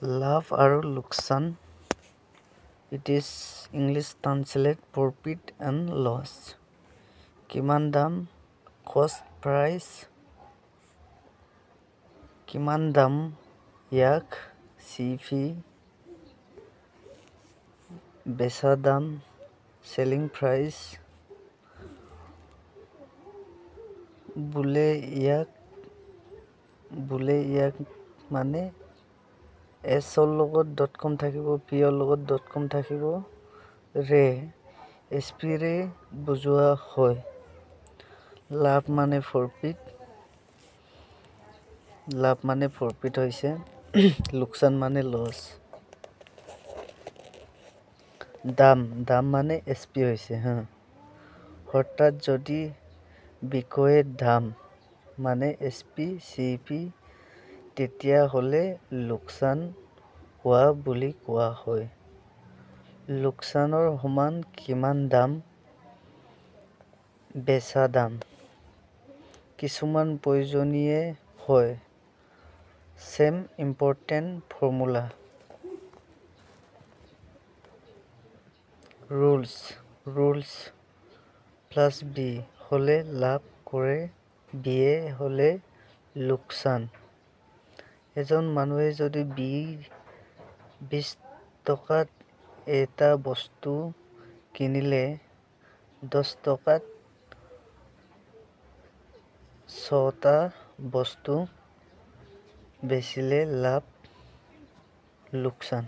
Lav aru loksan. It is English translate profit and loss. Kiman dam, cost price. Kiman dam yak, CP. Besa dam, selling price. Bule yak মানে s ৰ লগত .com থাকিব, p ৰ লগত .com থাকিব, ৰে sp ৰে বুজোৱা হয়। লাভ মানে প্ৰফিট হৈছে, লোকচান মানে লছ। দাম মানে sp হৈছে অৰ্থাৎ যদি বিকয়ৰ দাম মানে sp cp তেতিয়া হলে লোকচান হোৱা বুলি কোৱা হয়। লোকচানৰ সমান কিমান দাম, বেচা দাম। কিছুমান প্ৰয়োজনীয় হয়। Same important formula. Rules plus B হলে লাভ কৰে, বিয়ে হলে লোকচান। এজন মানুহে যদি 20 টকাত এটা বস্তু কিনিলে 10 টকাত 6টা বস্তু বেচিলে লাভ লোকচান।